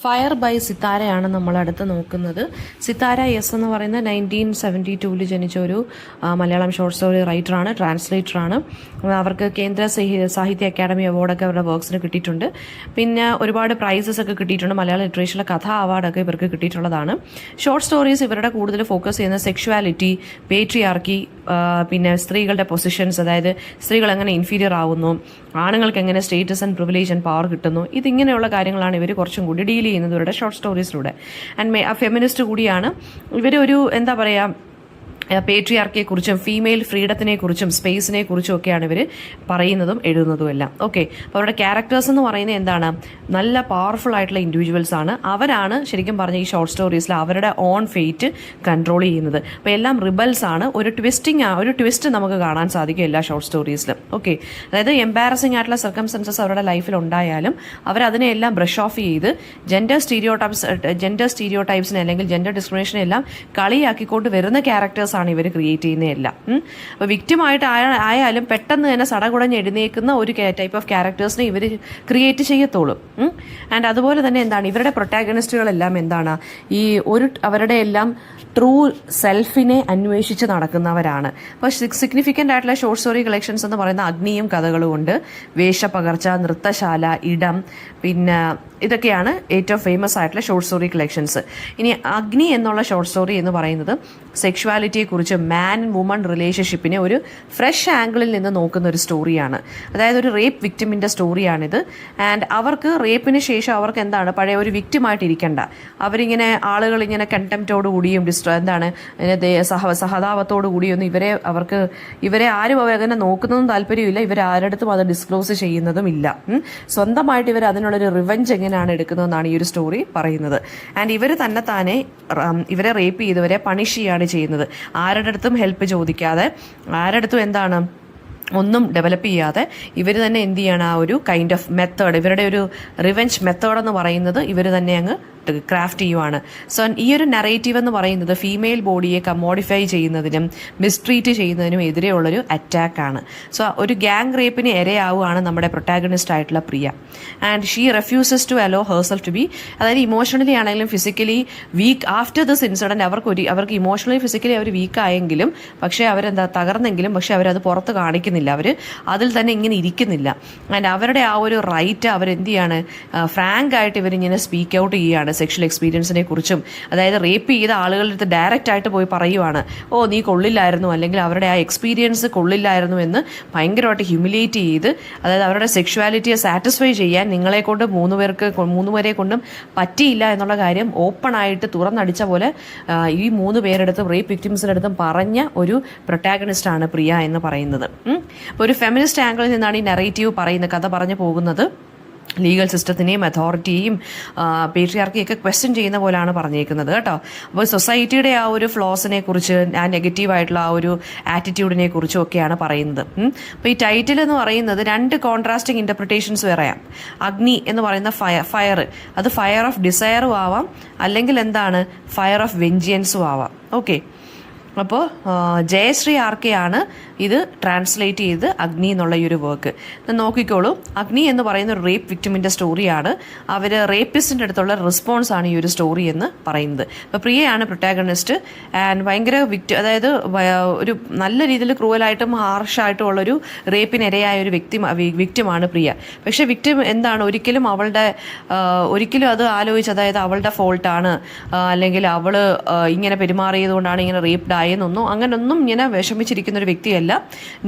Fire by സിത്താരയാണ് നമ്മൾ അടുത്ത് നോക്കുന്നത്. സിത്താര എസ് എന്ന് പറയുന്ന 1972 ജനിച്ച ഒരു മലയാളം ഷോർട്ട് സ്റ്റോറി റൈറ്ററാണ്, ട്രാൻസ്ലേറ്ററാണ്. അവർക്ക് കേന്ദ്ര സാഹിത്യ അക്കാദമി അവാർഡൊക്കെ അവരുടെ വർക്ക്സിന് കിട്ടിയിട്ടുണ്ട്. പിന്നെ ഒരുപാട് പ്രൈസസ് ഒക്കെ കിട്ടിയിട്ടുണ്ട്. മലയാള ലിറ്ററേച്ചറിലെ കഥാ അവാർഡൊക്കെ ഇവർക്ക് കിട്ടിയിട്ടുള്ളതാണ്. ഷോർട്ട് സ്റ്റോറീസ് ഇവരുടെ കൂടുതൽ ഫോക്കസ് ചെയ്യുന്ന സെക്ഷുവാലിറ്റി, പേട്രിയാർക്കി, പിന്നെ സ്ത്രീകളുടെ പൊസിഷൻസ്, അതായത് സ്ത്രീകൾ എങ്ങനെ ഇൻഫീരിയർ ആവുന്നു, ആണുങ്ങൾക്ക് എങ്ങനെ status and privilege and power കിട്ടുന്നു, ഇതിങ്ങനെയുള്ള കാര്യങ്ങളാണ് ഇവർ കുറച്ചും കൂടി ഡീൽ ചെയ്യുന്നത് ഇവരുടെ ഷോർട്ട് സ്റ്റോറീസിലൂടെ. ആൻഡ് ഫെമിനിസ്റ്റ് കൂടിയാണ് ഇവരൊരു എന്താ പറയുക, പേട്രിയാർക്കിയെക്കുറിച്ചും ഫീമെയിൽ ഫ്രീഡത്തിനെക്കുറിച്ചും സ്പേസിനെക്കുറിച്ചും ഒക്കെയാണ് ഇവർ പറയുന്നതും എഴുതുന്നതും എല്ലാം. ഓക്കെ, അപ്പോൾ അവരുടെ ക്യാരക്ടേഴ്സ് എന്ന് പറയുന്നത് എന്താണ്, നല്ല പവർഫുൾ ആയിട്ടുള്ള ഇൻഡിവിജ്വൽസ് ആണ്. അവരാണ് ശരിക്കും പറഞ്ഞ ഈ ഷോർട്ട് സ്റ്റോറീസിൽ അവരുടെ ഓൺ ഫേറ്റ് കൺട്രോൾ ചെയ്യുന്നത്. അപ്പോൾ എല്ലാം റിബൽസ് ആണ്. ഒരു ട്വിസ്റ്റ് നമുക്ക് കാണാൻ സാധിക്കും എല്ലാ ഷോർട്ട് സ്റ്റോറീസിലും. ഓക്കെ, അതായത് എംബാരസിംഗ് ആയിട്ടുള്ള സർക്കംസ്റ്റൻസസ് അവരുടെ ലൈഫിൽ ഉണ്ടായാലും അവരതിനെല്ലാം ബ്രഷ് ഓഫ് ചെയ്ത് ജെൻഡർ സ്റ്റീരിയോടൈപ്സിനെ അല്ലെങ്കിൽ ജെൻഡർ ഡിസ്ക്രിമിനേഷനെ എല്ലാം കളിയാക്കിക്കൊണ്ട് വരുന്ന ക്യാരക്ടേഴ്സ് ആണ് ഇവർ ക്രിയേറ്റ് ചെയ്യുന്നതെല്ലാം. അപ്പോൾ വിക്റ്റിമായിട്ട് ആയാലും പെട്ടെന്ന് തന്നെ സടകുടഞ്ഞ് എഴുന്നേക്കുന്ന ഒരു ടൈപ്പ് ഓഫ് ക്യാരക്ടേഴ്സിനെ ഇവർ ക്രിയേറ്റ് ചെയ്യത്തുള്ളൂ. ആൻഡ് അതുപോലെ തന്നെ എന്താണ് ഇവരുടെ പ്രൊട്ടാഗണിസ്റ്റുകളെല്ലാം എന്താണ് അവരുടെ എല്ലാം ട്രൂ സെൽഫിനെ അന്വേഷിച്ച് നടക്കുന്നവരാണ്. അപ്പോൾ സിഗ്നിഫിക്കൻ്റ് ആയിട്ടുള്ള ഷോർട്ട് സ്റ്റോറി കളക്ഷൻസ് എന്ന് പറയുന്ന അഗ്നിയും കഥകളും ഉണ്ട്, വേഷപ്പകർച്ച, നൃത്തശാല, ഇടം, പിന്നെ ഇതൊക്കെയാണ് ഏറ്റവും ഫേമസ് ആയിട്ടുള്ള ഷോർട്ട് സ്റ്റോറി കളക്ഷൻസ്. ഇനി അഗ്നി എന്നുള്ള ഷോർട്ട് സ്റ്റോറി എന്ന് പറയുന്നത് സെക്ഷുവാലിറ്റിയെക്കുറിച്ച്, മാൻ ആൻഡ് വുമൺ റിലേഷൻഷിപ്പിനെ ഒരു ഫ്രഷ് ആംഗിളിൽ നിന്ന് നോക്കുന്ന ഒരു സ്റ്റോറിയാണ്. അതായത് ഒരു റേപ്പ് വിക്റ്റിമിൻ്റെ സ്റ്റോറിയാണിത്. ആൻഡ് അവർക്ക് റേപ്പിന് ശേഷം അവർക്ക് എന്താണ് പഴയ ഒരു വിക്റ്റിമായിട്ട് ഇരിക്കേണ്ട, അവരിങ്ങനെ ആളുകൾ ഇങ്ങനെ കണ്ടംപ്റ്റോട് കൂടിയും സഹതാപത്തോടു കൂടിയൊന്നും ഇവരെ ആരും അങ്ങനെ നോക്കുന്നതും താല്പര്യമില്ല, ഇവരാരടുത്തും അത് ഡിസ്ക്ലോസ് ചെയ്യുന്നതും ഇല്ല. സ്വന്തമായിട്ട് ഇവർ അതിനുള്ളൊരു റിവെഞ്ച് എങ്ങനെയാണ് എടുക്കുന്നതെന്നാണ് ഈ ഒരു സ്റ്റോറി പറയുന്നത്. ആൻഡ് ഇവർ തന്നെ ഇവരെ റേപ്പ് ചെയ്തവരെ പണിഷ് ചെയ്യാണ് ചെയ്യുന്നത്. ആരുടെ അടുത്തും ഹെൽപ്പ് ചോദിക്കാതെ, ആരുടെ അടുത്തും എന്താണ് ഒന്നും ഡെവലപ്പ് ചെയ്യാതെ ഇവർ തന്നെ എന്ത് ചെയ്യണം, ആ ഒരു കൈൻഡ് ഓഫ് മെത്തേഡ്, ഇവരുടെ ഒരു റിവെഞ്ച് മെത്തേഡ് എന്ന് പറയുന്നത് ഇവർ തന്നെ അങ്ങ് ക്രാഫ്റ്റ് ചെയ്യുവാണ്. സോ ഈ ഒരു നറേറ്റീവ് എന്ന് പറയുന്നത് ഫീമെയിൽ ബോഡിയെ കമ്മോഡിഫൈ ചെയ്യുന്നതിനും മിസ്ട്രീറ്റ് ചെയ്യുന്നതിനും എതിരെയുള്ളൊരു അറ്റാക്കാണ്. സോ ഒരു ഗ്യാങ് റേപ്പിന് ഇരയാവുകയാണ് നമ്മുടെ പ്രൊട്ടാഗണിസ്റ്റ് ആയിട്ടുള്ള Priya. And she refuses to allow herself to be, അതായത് ഇമോഷണലി ആണെങ്കിലും physically weak after this incident അവർക്ക് ഇമോഷണലി ഫിസിക്കലി അവർ വീക്ക് ആയെങ്കിലും, പക്ഷേ തകർന്നെങ്കിലും പക്ഷേ അവരത് പുറത്ത് കാണിക്കുന്നില്ല, അവർ അതിൽ തന്നെ ഇങ്ങനെ ഇരിക്കുന്നില്ല. ആൻഡ് അവരുടെ ആ ഒരു റൈറ്റ് അവരെന്ത് ചെയ്യാണ്, ഫ്രാങ്ക് ആയിട്ട് ഇവരിങ്ങനെ സ്പീക്ക് ഔട്ട് ചെയ്യുകയാണ് സെക്ഷൽ എക്സ്പീരിയൻസിനെ കുറിച്ചും. അതായത് റേപ്പ് ചെയ്ത ആളുകളുടെ അടുത്ത് ഡയറക്റ്റ് ആയിട്ട് പോയി പറയുവാണ്, ഓ നീ കൊള്ളില്ലായിരുന്നു, അല്ലെങ്കിൽ അവരുടെ ആ എക്സ്പീരിയൻസ് കൊള്ളില്ലായിരുന്നു എന്ന് ഭയങ്കരമായിട്ട് ഹ്യൂമിലിയേറ്റ് ചെയ്ത്, അതായത് അവരുടെ സെക്ഷുവാലിറ്റിയെ സാറ്റിസ്ഫൈ ചെയ്യാൻ നിങ്ങളെ കൊണ്ട് മൂന്നുപേരെ കൊണ്ടും പറ്റിയില്ല എന്നുള്ള കാര്യം ഓപ്പൺ ആയിട്ട് തുറന്നടിച്ച പോലെ ഈ 3 പേരെടുത്തും റേപ്പ് വിക്ടിംസിൻ്റെ അടുത്തും പറഞ്ഞ ഒരു പ്രൊട്ടാഗണിസ്റ്റാണ് പ്രിയ എന്ന് പറയുന്നത്. അപ്പോൾ ഒരു ഫെമിനിസ്റ്റ് ആംഗിളിൽ നിന്നാണ് ഈ നറേറ്റീവ് കഥ പറഞ്ഞു പോകുന്നത്. ലീഗൽ സിസ്റ്റത്തിനെയും അതോറിറ്റിയെയും പേട്രിയാർക്കിയൊക്കെ ക്വസ്റ്റ്യൻ ചെയ്യുന്ന പോലെയാണ് പറഞ്ഞേക്കുന്നത് കേട്ടോ. അപ്പോൾ സൊസൈറ്റിയുടെ ആ ഒരു ഫ്ലോസിനെ കുറിച്ച്, ആ നെഗറ്റീവായിട്ടുള്ള ആ ഒരു ആറ്റിറ്റ്യൂഡിനെ കുറിച്ചും ഒക്കെയാണ് പറയുന്നത്. അപ്പോൾ ഈ ടൈറ്റിൽ എന്ന് പറയുന്നത് 2 കോൺട്രാസ്റ്റിംഗ് ഇൻ്റർപ്രിട്ടേഷൻസ് പറയാം. അഗ്നി എന്ന് പറയുന്ന ഫയർ, അത് ഫയർ ഓഫ് ഡിസയറും ആവാം, അല്ലെങ്കിൽ എന്താണ് ഫയർ ഓഫ് വെഞ്ചിയൻസും ആവാം. ഓക്കെ, അപ്പോൾ ജയശ്രീ ആർക്കെയാണ് ഇത് ട്രാൻസ്ലേറ്റ് ചെയ്ത് അഗ്നി എന്നുള്ള ഈ ഒരു വർക്ക് നോക്കിക്കോളൂ. അഗ്നി എന്ന് പറയുന്ന ഒരു റേപ്പ് വിക്ടിമിൻ്റെ സ്റ്റോറിയാണ്. അവർ റേപ്പിസ്റ്റിൻ്റെ അടുത്തുള്ള റെസ്പോൺസ് ആണ് ഈ ഒരു സ്റ്റോറി എന്ന് പറയുന്നത്. അപ്പോൾ പ്രിയയാണ് പ്രൊട്ടാഗണിസ്റ്റ്. ആൻഡ് ഭയങ്കര അതായത് ഒരു നല്ല രീതിയിൽ ക്രൂവലായിട്ടും ഹാർഷായിട്ടും ഉള്ളൊരു റേപ്പിനിരയായ ഒരു വിക്ടിമാണ് പ്രിയ. പക്ഷേ വിക്ടിം എന്താണ് ഒരിക്കലും അത് ആലോചിച്ച്, അതായത് അവളുടെ ഫോൾട്ടാണ് അല്ലെങ്കിൽ അവൾ ഇങ്ങനെ പെരുമാറിയത് കൊണ്ടാണ് ഇങ്ങനെ റേപ്ഡ് ആയെന്നൊന്നും അങ്ങനൊന്നും ഇങ്ങനെ വിഷമിച്ചിരിക്കുന്ന ഒരു വ്യക്തിയല്ല.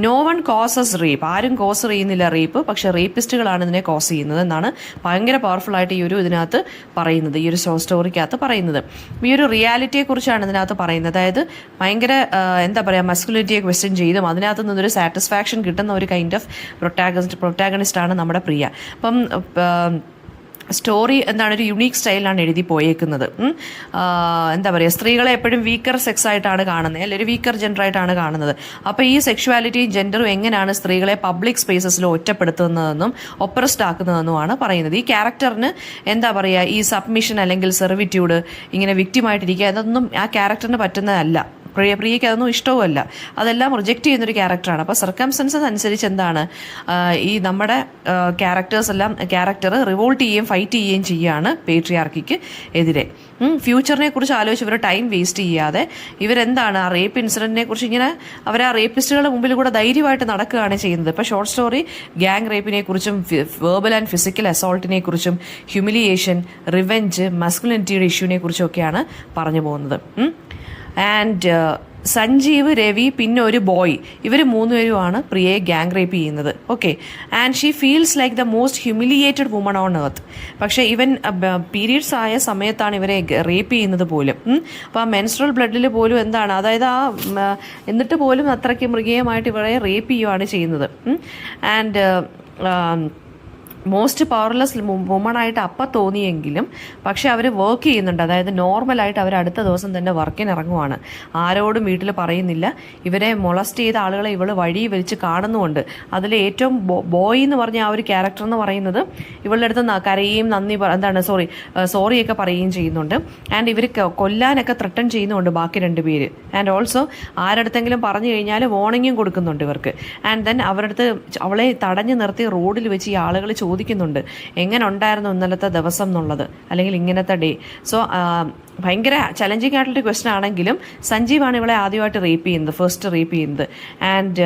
നോ വൺ കോസസ് റേപ്പ്, ആരും കോസ് ചെയ്യുന്നില്ല റേപ്പ്, പക്ഷെ റേപ്പിസ്റ്റുകളാണ് ഇതിനെ കോസ് ചെയ്യുന്നത് എന്നാണ് ഭയങ്കര പവർഫുൾ ആയിട്ട് ഇതിനകത്ത് പറയുന്നത്, ഈ ഒരു സ്റ്റോറിക്കകത്ത് പറയുന്നത്. ഈ ഒരു റിയാലിറ്റിയെ കുറിച്ചാണ് ഇതിനകത്ത് പറയുന്നത്. അതായത് ഭയങ്കര എന്താ പറയുക, മസ്കുലിറ്റിയെ ക്വസ്റ്റ്യൻ ചെയ്തും അതിനകത്ത് നിന്നൊരു സാറ്റിസ്ഫാക്ഷൻ കിട്ടുന്ന ഒരു കൈൻഡ് ഓഫ് പ്രൊട്ടാഗണിസ്റ്റാണ് നമ്മുടെ പ്രിയ. അപ്പം സ്റ്റോറി എന്താണ് ഒരു യുണീക്ക് സ്റ്റൈലിലാണ് എഴുതി പോയേക്കുന്നത്. എന്താ പറയുക, സ്ത്രീകളെ എപ്പോഴും വീക്കർ സെക്സ് ആയിട്ടാണ് കാണുന്നത്, അല്ലെങ്കിൽ ഒരു വീക്കർ ജെൻഡറായിട്ടാണ് കാണുന്നത്. അപ്പോൾ ഈ സെക്ഷുവാലിറ്റിയും ജെൻഡറും എങ്ങനെയാണ് സ്ത്രീകളെ പബ്ലിക് സ്പേസസിൽ ഒറ്റപ്പെടുത്തുന്നതെന്നും ഒപ്രസ്ഡ് ആക്കുന്നതെന്നുമാണ് പറയുന്നത്. ഈ ക്യാരക്ടറിന് എന്താ പറയുക, ഈ സബ്മിഷൻ അല്ലെങ്കിൽ സെർവിറ്റ്യൂഡ്, ഇങ്ങനെ വിക്റ്റിമായിട്ടിരിക്കുക, അതൊന്നും ആ ക്യാരക്ടറിന് പറ്റുന്നതല്ല. പ്രിയയ്ക്ക് അതൊന്നും ഇഷ്ടവുമല്ല, അതെല്ലാം റിജക്റ്റ് ചെയ്യുന്നൊരു ക്യാരക്ടറാണ്. അപ്പോൾ സർക്കംസ്റ്റൻസസ് അനുസരിച്ച് എന്താണ് ഈ നമ്മുടെ ക്യാരക്ടർ റിവോൾട്ട് ചെയ്യുകയും ഫൈറ്റ് ചെയ്യുകയും ചെയ്യുകയാണ് പേട്രിയാർക്കിക്ക് എതിരെ. ഫ്യൂച്ചറിനെ കുറിച്ച് ആലോചിച്ച് ഇവർ ടൈം വേസ്റ്റ് ചെയ്യാതെ ഇവരെന്താണ് ആ റേപ്പ് ഇൻസിഡൻറ്റിനെ കുറിച്ച് ഇങ്ങനെ അവർ ആ റേപ്പിസ്റ്റുകളുടെ മുമ്പിൽ കൂടെ ധൈര്യമായിട്ട് നടക്കുകയാണ് ചെയ്യുന്നത്. ഇപ്പോൾ ഷോർട്ട് സ്റ്റോറി ഗ്യാങ് റേപ്പിനെ കുറിച്ചും വെർബൽ ആൻഡ് ഫിസിക്കൽ അസോൾട്ടിനെ കുറിച്ചും ഹ്യൂമിലിയേഷൻ, റിവെഞ്ച്, മസ്കുലിനിറ്റിയുടെ ഇഷ്യൂവിനെ കുറിച്ചും ഒക്കെയാണ് പറഞ്ഞു പോകുന്നത്. ആൻഡ് സഞ്ജീവ്, രവി, പിന്നെ ഒരു ബോയ്, ഇവർ മൂന്നുപേരുമാണ് പ്രിയയെ ഗ്യാങ് റേപ്പ് ചെയ്യുന്നത്. Okay, and she feels like the most humiliated woman on earth. പക്ഷേ ഇവൻ പീരീഡ്സ് ആയ സമയത്താണ് ഇവരെ റേപ്പ് ചെയ്യുന്നത് പോലും. അപ്പോൾ ആ മെൻസ്ട്രൽ ബ്ലഡിൽ പോലും എന്താണ്, അതായത് എന്നിട്ട് പോലും അത്രയ്ക്ക് മൃഗീയമായിട്ട് ഇവരെ റേപ്പ് ചെയ്യുകയാണ് ചെയ്യുന്നത്. ആൻഡ് മോസ്റ്റ് പവർലെസ് വുമണായിട്ട് അപ്പം തോന്നിയെങ്കിലും പക്ഷെ അവർ വർക്ക് ചെയ്യുന്നുണ്ട്. അതായത് നോർമലായിട്ട് അവർ അടുത്ത ദിവസം തന്നെ വർക്കിന് ഇറങ്ങുവാണ്. ആരോടും വീട്ടിൽ പറയുന്നില്ല. ഇവരെ മൊളസ്റ്റ് ചെയ്ത ആളുകളെ ഇവൾ വഴി വലിച്ച് കാണുന്നുമുണ്ട്. അതിൽ ഏറ്റവും ബോയ് എന്ന് പറഞ്ഞ ആ ഒരു ക്യാരക്ടർ എന്ന് പറയുന്നത് ഇവളുടെ അടുത്ത് കരയുകയും സോറിയൊക്കെ പറയുകയും ചെയ്യുന്നുണ്ട്. ആൻഡ് ഇവർ കൊല്ലാനൊക്കെ ത്രട്ടൺ ചെയ്യുന്നുണ്ട് ബാക്കി രണ്ടുപേര്. ആൻഡ് ഓൾസോ ആരടുത്തെങ്കിലും പറഞ്ഞു കഴിഞ്ഞാൽ വാർണിംഗും കൊടുക്കുന്നുണ്ട് ഇവർക്ക്. ആൻഡ് ദെൻ അവരുടെ അവളെ തടഞ്ഞു നിർത്തി റോഡിൽ വെച്ച് ഈ ആളുകൾ ചോദിക്കുന്നുണ്ട് എങ്ങനെ ഉണ്ടായിരുന്നു ഇന്നലത്തെ ദിവസം എന്നുള്ളത്, അല്ലെങ്കിൽ ഇങ്ങനത്തെ ഡേ. സോ ഭയങ്കര ചലഞ്ചിങ് ആയിട്ടുള്ളൊരു ക്വസ്റ്റൻ ആണെങ്കിലും സഞ്ജീവാണ് ഇവളെ ആദ്യമായിട്ട് ഫസ്റ്റ് റേപ്പ് ചെയ്യുന്നത്. ആൻഡ്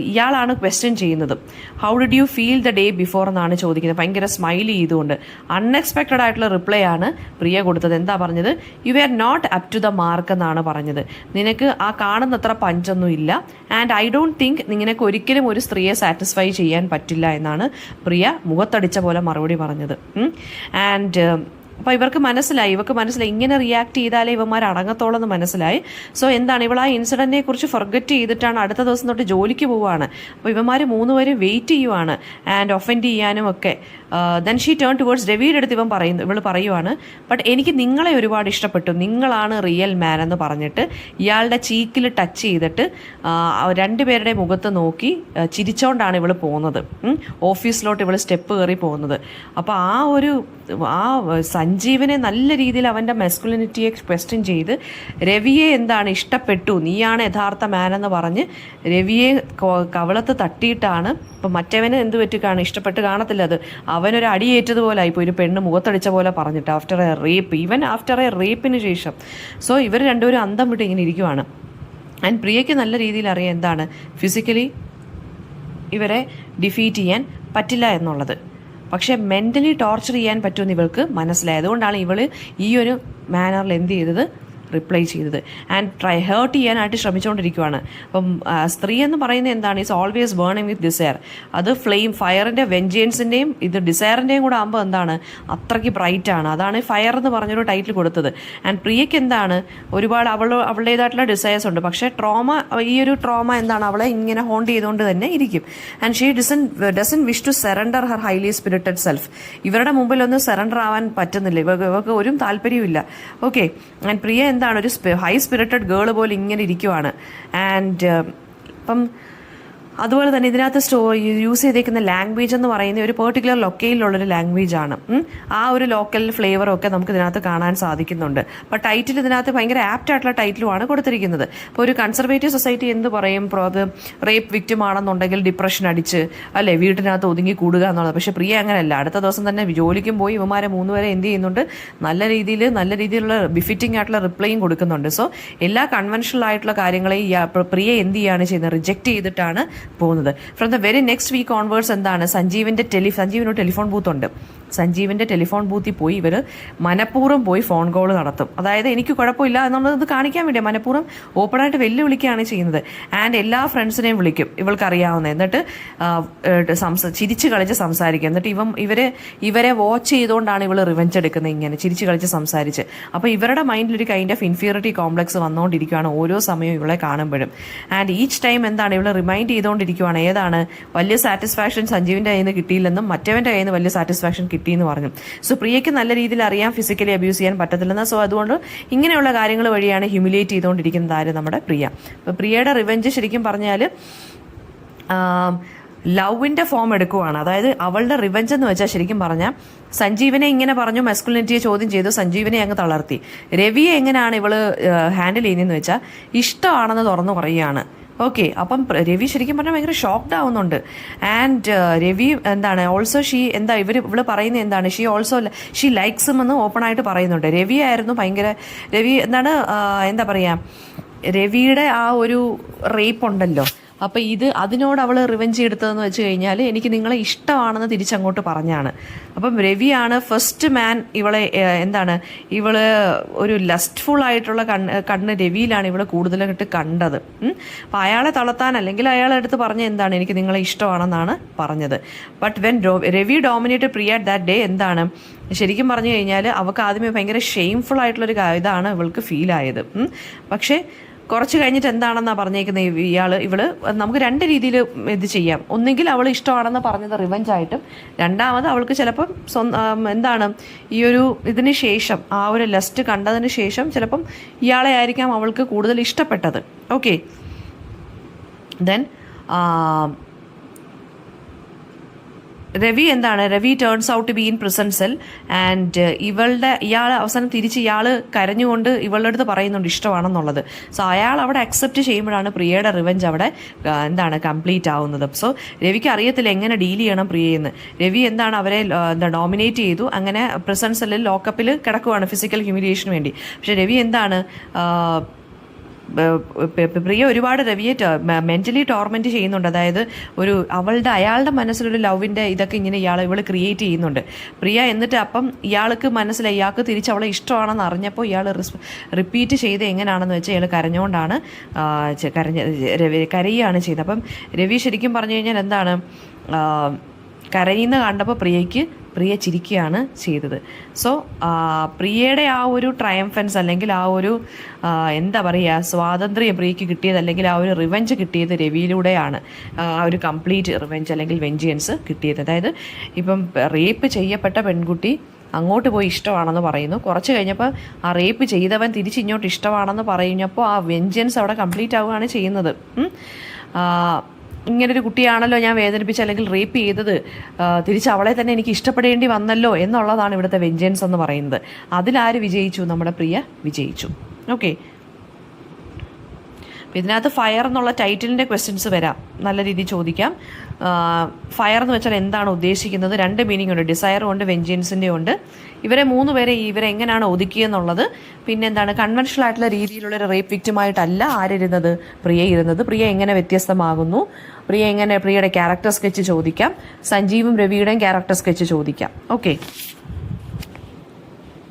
ഇയാളാണ് ക്വസ്റ്റ്യൻ ചെയ്യുന്നത്. How did you feel the day before എന്നാണ് ചോദിക്കുന്നത്. ഭയങ്കര സ്മൈൽ ചെയ്തുകൊണ്ട് അൺഎക്സ്പെക്റ്റഡ് ആയിട്ടുള്ള റിപ്ലൈ ആണ് പ്രിയ കൊടുത്തത്. എന്താ പറഞ്ഞത്? You are not up to the mark എന്നാണ് പറഞ്ഞത്. നിനക്ക് ആ കാണുന്നത്ര പഞ്ചൊന്നും ഇല്ല. ആൻഡ് ഐ ഡോണ്ട് തിങ്ക് നിനക്ക് ഒരിക്കലും ഒരു സ്ത്രീയെ സാറ്റിസ്ഫൈ ചെയ്യാൻ പറ്റില്ല എന്നാണ് പ്രിയ മുഖത്തടിച്ച പോലെ മറുപടി പറഞ്ഞത്. ആൻഡ് അപ്പോൾ ഇവർക്ക് മനസ്സിലായി ഇങ്ങനെ റിയാക്ട് ചെയ്താലേ ഇവന്മാർ അടങ്ങത്തോളെന്ന് മനസ്സിലായി. സോ എന്താണ്, ഇവൾ ആ ഇൻസിഡൻറ്റിനെ കുറിച്ച് ഫൊർഗറ്റ് ചെയ്തിട്ടാണ് അടുത്ത ദിവസം തൊട്ട് ജോലിക്ക് പോവുകയാണ്. അപ്പോൾ ഇവന്മാർ മൂന്നുപേരും വെയിറ്റ് ചെയ്യുവാണ് ആൻഡ് ഒഫൻഡ് ചെയ്യാനും ഒക്കെ. ദെൻ ഷീ ടേൺ ടുവേർഡ്സ് രവിയുടെ അടുത്ത് ഇവൾ പറയുവാണ്, ബട്ട് എനിക്ക് നിങ്ങളെ ഒരുപാട് ഇഷ്ടപ്പെട്ടു, നിങ്ങളാണ് റിയൽ മാൻ എന്ന് പറഞ്ഞിട്ട് ഇയാളുടെ ചീക്കിൽ ടച്ച് ചെയ്തിട്ട് രണ്ടുപേരുടെ മുഖത്ത് നോക്കി ചിരിച്ചോണ്ടാണ് ഇവൾ പോകുന്നത്. ഓഫീസിലോട്ട് ഇവൾ സ്റ്റെപ്പ് കയറി പോകുന്നത്. അപ്പോൾ ആ സഞ്ജീവനെ നല്ല രീതിയിൽ അവൻ്റെ മെസ്കുലിനിറ്റിയെ ക്വസ്റ്റ്യൻ ചെയ്ത് രവിയെ എന്താണ് ഇഷ്ടപ്പെട്ടു, നീയാണ് യഥാർത്ഥ മാൻ എന്ന് പറഞ്ഞ് രവിയെ കവളത്ത് തട്ടിയിട്ടാണ്. അപ്പം മറ്റവന് എന്ത് പറ്റി ഇഷ്ടപ്പെട്ട് കാണത്തില്ല, അത് അവനൊരു അടിയേറ്റതുപോലെ ആയിപ്പോൾ ഒരു പെണ്ണ് മുഖത്തടിച്ച പോലെ പറഞ്ഞിട്ട് ആഫ്റ്റർ എ റേപ്പിന് ശേഷം. സോ ഇവർ രണ്ടുപേരും അന്തം വിട്ട് ഇങ്ങനെ ഇരിക്കുവാണ്. ആൻഡ് പ്രിയയ്ക്ക് നല്ല രീതിയിൽ അറിയാം എന്താണ് ഫിസിക്കലി ഇവരെ ഡിഫീറ്റ് ചെയ്യാൻ പറ്റില്ല എന്നുള്ളത്. പക്ഷേ മെൻ്റലി ടോർച്ചർ ചെയ്യാൻ പറ്റുമെന്ന് ഇവൾക്ക് മനസ്സിലായി. അതുകൊണ്ടാണ് ഇവൾ ഈ ഒരു മാനറിൽ എന്ത് ചെയ്തത്, റിപ്ലൈ ചെയ്തത്. ആൻഡ് ഹേർട്ട് ചെയ്യാനായിട്ട് ശ്രമിച്ചുകൊണ്ടിരിക്കുകയാണ്. അപ്പം സ്ത്രീ എന്ന് പറയുന്നത് എന്താണ്, is always burning with desire. അത് ഫയറിൻ്റെ വെഞ്ചൻസിൻ്റെയും ഇത് ഡിസയറിൻ്റെയും കൂടെ ആകുമ്പോൾ എന്താണ് അത്രയ്ക്ക് ബ്രൈറ്റ് ആണ്. അതാണ് ഫയർ എന്ന് പറഞ്ഞൊരു ടൈറ്റിൽ കൊടുത്തത്. ആൻഡ് പ്രിയയ്ക്ക് എന്താണ് ഒരുപാട് അവളുടേതായിട്ടുള്ള ഡിസയേഴ്സ് ഉണ്ട്. പക്ഷേ ഈ ഒരു ട്രോമ എന്താണ് അവളെ ഇങ്ങനെ ഹോണ്ട് ചെയ്തുകൊണ്ട് തന്നെ ഇരിക്കും. And she doesn't wish to surrender her highly spirited self. ഇവരുടെ മുമ്പിലൊന്നും സറണ്ടർ ആവാൻ പറ്റുന്നില്ല, ഇവർക്ക് ഒരു താല്പര്യമില്ല. ഓക്കെ, ആൻഡ് പ്രിയ എന്താണ് ഒരു ഹൈ സ്പിരിറ്റഡ് ഗേൾ പോലെ ഇങ്ങനെ ഇരിക്കുവാണ്. ആൻഡ് ഇപ്പം അതുപോലെ തന്നെ ഇതിനകത്ത് യൂസ് ചെയ്തേക്കുന്ന ലാംഗ്വേജ് എന്ന് പറയുന്ന ഒരു പെർട്ടിക്കുലർ ലൊക്കേലിലുള്ളൊരു ലാംഗ്വേജ് ആണ്. ആ ഒരു ലോക്കൽ ഫ്ലേവറൊക്കെ നമുക്ക് ഇതിനകത്ത് കാണാൻ സാധിക്കുന്നുണ്ട്. അപ്പോൾ ടൈറ്റിൽ ഇതിനകത്ത് ഭയങ്കര ആപ്റ്റ് ആയിട്ടുള്ള ടൈറ്റിലുമാണ് കൊടുത്തിരിക്കുന്നത്. ഇപ്പോൾ ഒരു കൺസർവേറ്റീവ് സൊസൈറ്റി എന്ത് പറയും, അത് റേപ്പ് വിക്റ്റിം ആണെന്നുണ്ടെങ്കിൽ ഡിപ്രഷൻ അടിച്ച് അല്ലേ വീട്ടിനകത്ത് ഒതുങ്ങി കൂടുക എന്നുള്ളത്. പക്ഷേ പ്രിയ അങ്ങനെയല്ല. അടുത്ത ദിവസം തന്നെ ജോലിക്കും പോയി ഇവന്മാരെ മൂന്നുപേരെ എന്ത് ചെയ്യുന്നുണ്ട്, നല്ല രീതിയിലുള്ള ബിഫിറ്റിംഗ് ആയിട്ടുള്ള റിപ്ലൈയും കൊടുക്കുന്നുണ്ട്. സോ എല്ലാ കൺവെൻഷണൽ ആയിട്ടുള്ള കാര്യങ്ങളെയും പ്രിയ എന്ത് ചെയ്യാണ് ചെയ്യുന്നത്, റിജക്റ്റ് ചെയ്തിട്ടാണ് പോകുന്നത്. From the very next week onwards എന്താണ് സഞ്ജീവിൻ്റെ ടെലിഫോൺ ബൂത്ത് ഉണ്ട്. സഞ്ജീവിൻ്റെ ടെലിഫോൺ ബൂത്തിൽ പോയി ഇവർ മനഃപൂർവ്വം പോയി ഫോൺ കോൾ നടത്തും. അതായത് എനിക്ക് കുഴപ്പമില്ല എന്നുള്ളത് കാണിക്കാൻ വേണ്ടി മനഃപൂർവ്വം ഓപ്പണായിട്ട് വെല്ലുവിളിക്കുകയാണ് ചെയ്യുന്നത്. ആൻഡ് എല്ലാ ഫ്രണ്ട്സിനെയും വിളിക്കും ഇവൾക്കറിയാവുന്നത്. എന്നിട്ട് ചിരിച്ച് കളിച്ച് സംസാരിക്കും. എന്നിട്ട് ഇവരെ വാച്ച് ചെയ്തുകൊണ്ടാണ് ഇവൾ റിവെഞ്ച് എടുക്കുന്നത്, ഇങ്ങനെ ചിരിച്ച് കളിച്ച് സംസാരിച്ച്. അപ്പോൾ ഇവരുടെ മൈൻഡിൽ ഒരു കൈൻഡ് ഓഫ് ഇൻഫീരിയറിറ്റി കോംപ്ലക്സ് വന്നുകൊണ്ടിരിക്കുകയാണ് ഓരോ സമയവും ഇവളെ കാണുമ്പോഴും. ആൻഡ് ഈച്ച് ടൈം എന്താണ് ഇവൾ റിമൈൻഡ് ചെയ്തുകൊണ്ടിരിക്കുകയാണ് ഏതാണ് വലിയ സാറ്റിസ്ഫാക്ഷൻ സഞ്ജീവിൻ്റെ കയ്യിൽ നിന്ന് കിട്ടിയില്ലെന്നും മറ്റവൻ്റെ കയ്യിൽ നിന്ന് വലിയ സാറ്റിസ്ഫാക്ഷൻ കിട്ടിയെന്ന് പറഞ്ഞു. സോ പ്രിയയ്ക്ക് നല്ല രീതിയിൽ അറിയാം ഫിസിക്കലി അബ്യൂസ് ചെയ്യാൻ പറ്റത്തില്ലെന്ന്. സോ അതുകൊണ്ട് ഇങ്ങനെയുള്ള കാര്യങ്ങൾ വഴിയാണ് ഹ്യൂമിലിയേറ്റ് ചെയ്തുകൊണ്ടിരിക്കുന്നത് ആര്, നമ്മുടെ പ്രിയ. അപ്പോൾ പ്രിയയുടെ റിവെഞ്ച് ശരിക്കും പറഞ്ഞാൽ ലവിൻ്റെ ഫോം എടുക്കുവാണ്. അതായത് അവളുടെ റിവെഞ്ച് എന്ന് വെച്ചാൽ ശരിക്കും പറഞ്ഞാൽ സഞ്ജീവനെ ഇങ്ങനെ പറഞ്ഞു, മെസ്കുലിനിറ്റിയെ ചോദ്യം ചെയ്തു, സഞ്ജീവനെ അങ്ങ് തളർത്തി. രവിയെ എങ്ങനെയാണ് ഇവള് ഹാൻഡിൽ ചെയ്യുന്നതെന്ന് വെച്ചാൽ ഇഷ്ടമാണെന്ന് തുറന്നു പറയുകയാണ്. ഓക്കെ, അപ്പം രവി ശരിക്കും പറഞ്ഞാൽ ഭയങ്കര ഷോക്ക്ഡ് ആവുന്നുണ്ട്. ആൻഡ് രവി എന്താണ് ഓൾസോ ഇവള് പറയുന്നത് എന്താണ്, ഷീ ലൈക്സ് എന്ന് ഓപ്പൺ ആയിട്ട് പറയുന്നുണ്ട്. രവി എന്താ പറയുക, രവിയുടെ ആ ഒരു റേപ്പ് ഉണ്ടല്ലോ, അപ്പം അതിനോട് അവൾ റിവെഞ്ച് എടുത്തതെന്ന് വെച്ച് കഴിഞ്ഞാൽ എനിക്ക് നിങ്ങളെ ഇഷ്ടമാണെന്ന് തിരിച്ചങ്ങോട്ട് പറഞ്ഞാണ്. അപ്പം രവിയാണ് ഫസ്റ്റ് മാൻ ഇവള് ഒരു ലസ്റ്റ്ഫുൾ ആയിട്ടുള്ള കണ്ണ് രവിയിലാണ് ഇവള് കൂടുതലായിട്ട് കണ്ടത്. അപ്പം അയാളെ തളർത്താൻ അല്ലെങ്കിൽ അയാളെ അടുത്ത് പറഞ്ഞ എന്താണ്, എനിക്ക് നിങ്ങളെ ഇഷ്ടമാണെന്നാണ് പറഞ്ഞത്. But when Ravi dominate Priya that day എന്താണ് ശരിക്കും പറഞ്ഞു കഴിഞ്ഞാൽ അവൾക്ക് ആദ്യമേ ഭയങ്കര ഷെയിംഫുൾ ആയിട്ടുള്ളൊരു ഇതാണ് ഇവൾക്ക് ഫീൽ ആയത്. പക്ഷേ കുറച്ച് കഴിഞ്ഞിട്ട് എന്താണെന്നാണ് പറഞ്ഞേക്കുന്നത് ഇവള് നമുക്ക് രണ്ട് രീതിയിൽ ഇത് ചെയ്യാം. ഒന്നുകിൽ അവൾ ഇഷ്ടമാണെന്ന് പറഞ്ഞത് റിവെഞ്ച് ആയിട്ടും, രണ്ടാമത് അവൾക്ക് ചിലപ്പം ഈ ഒരു ഇതിന് ശേഷം ആ ഒരു ലസ്റ്റ് കണ്ടതിന് ശേഷം ചിലപ്പം ഇയാളെ ആയിരിക്കാം അവൾക്ക് കൂടുതൽ ഇഷ്ടപ്പെട്ടത്. Okay, then Ravi turns out to be in prison cell and ഇയാൾ അവസാനം തിരിച്ച് ഇയാൾ കരഞ്ഞുകൊണ്ട് ഇവളുടെ അടുത്ത് പറയുന്നുണ്ട് ഇഷ്ടമാണെന്നുള്ളത്. സോ അയാൾ അവിടെ അക്സെപ്റ്റ് ചെയ്യുമ്പോഴാണ് പ്രിയയുടെ റിവെഞ്ച് അവിടെ കംപ്ലീറ്റ് ആവുന്നത്. സോ രവിക്ക് അറിയത്തില്ല എങ്ങനെ ഡീൽ ചെയ്യണം പ്രിയയെന്ന്. രവി അവരെ ഡോമിനേറ്റ് ചെയ്തു. അങ്ങനെ പ്രിസൺ സെല്ലിൽ ലോക്കപ്പിൽ കിടക്കുവാണ് ഫിസിക്കൽ ഹ്യൂമിലിയേഷന് വേണ്ടി. പക്ഷെ രവി പ്രിയ ഒരുപാട് രവിയെ മെന്റലി ടോർമെന്റ് ചെയ്യുന്നുണ്ട്. അതായത് അയാളുടെ മനസ്സിലൊരു ലവിന്റെ ഇതൊക്കെ ഇങ്ങനെ ഇവള് ക്രിയേറ്റ് ചെയ്യുന്നുണ്ട് പ്രിയ. എന്നിട്ട് അപ്പം ഇയാൾക്ക് മനസ്സിലായി ഇയാൾക്ക് തിരിച്ച് അവളെ ഇഷ്ടമാണെന്ന് അറിഞ്ഞപ്പോൾ ഇയാൾ റിപ്പീറ്റ് ചെയ്ത് എങ്ങനെയാണെന്ന് വെച്ചാൽ ഇയാൾ കരഞ്ഞുകൊണ്ടാണ് കരയുകയാണ് ചെയ്യുന്നത്. അപ്പം രവി ശരിക്കും പറഞ്ഞു കഴിഞ്ഞാൽ കരയുന്ന കണ്ടപ്പോൾ പ്രിയ ചിരിക്കുകയാണ് ചെയ്തത്. സോ പ്രിയയുടെ ആ ഒരു ട്രയംഫൻസ് അല്ലെങ്കിൽ ആ ഒരു സ്വാതന്ത്ര്യം പ്രിയയ്ക്ക് കിട്ടിയത്, അല്ലെങ്കിൽ ആ ഒരു റിവെഞ്ച് കിട്ടിയത് രവിയിലൂടെയാണ്. ആ ഒരു കംപ്ലീറ്റ് റിവെഞ്ച് അല്ലെങ്കിൽ വെഞ്ചിയൻസ് കിട്ടിയത്. അതായത് ഇപ്പം റേപ്പ് ചെയ്യപ്പെട്ട പെൺകുട്ടി അങ്ങോട്ട് പോയി ഇഷ്ടമാണെന്ന് പറയുന്നു. കുറച്ച് കഴിഞ്ഞപ്പോൾ ആ റേപ്പ് ചെയ്തവൻ തിരിച്ചിങ്ങോട്ട് ഇഷ്ടമാണെന്ന് പറഞ്ഞപ്പോൾ ആ വെഞ്ചിയൻസ് അവിടെ കംപ്ലീറ്റ് ആവുകയാണ് ചെയ്യുന്നത്. ഇങ്ങനൊരു കുട്ടിയാണല്ലോ ഞാൻ വേദനിപ്പിച്ച് അല്ലെങ്കിൽ റേപ്പ് ചെയ്തത്, തിരിച്ച് അവളെ തന്നെ എനിക്ക് ഇഷ്ടപ്പെടേണ്ടി വന്നല്ലോ എന്നുള്ളതാണ് ഇവിടുത്തെ വെഞ്ചൻസ് എന്ന് പറയുന്നത്. അതിലാര് വിജയിച്ചു? നമ്മുടെ പ്രിയ വിജയിച്ചു. ഓക്കെ, ഇതിനകത്ത് ഫയർ എന്നുള്ള ടൈറ്റിലിൻ്റെ ക്വസ്റ്റ്യൻസ് വരാം, നല്ല രീതിയിൽ ചോദിക്കാം. ഫയർ എന്ന് വെച്ചാൽ എന്താണ് ഉദ്ദേശിക്കുന്നത്? രണ്ട് മീനിങ് ഉണ്ട്, ഡിസയറും ഉണ്ട് വെഞ്ചൻസിൻ്റെ ഉണ്ട്. ഇവരെ എങ്ങനെയാണ് ഒതുക്കിയെന്നുള്ളത്. പിന്നെ കൺവെൻഷണൽ ആയിട്ടുള്ള രീതിയിലുള്ള ഒരു റേപ്പ് വിക്റ്റിമായിട്ടല്ല ആരിരുന്നത്, പ്രിയ ഇരുന്നത്. പ്രിയ എങ്ങനെ വ്യത്യസ്തമാകുന്നു, പ്രിയയുടെ ക്യാരക്ടർ സ്കെച്ച് ചോദിക്കാം, സഞ്ജീവും രവിയുടെയും ക്യാരക്ടർ സ്കെച്ച് ചോദിക്കാം. ഓക്കെ.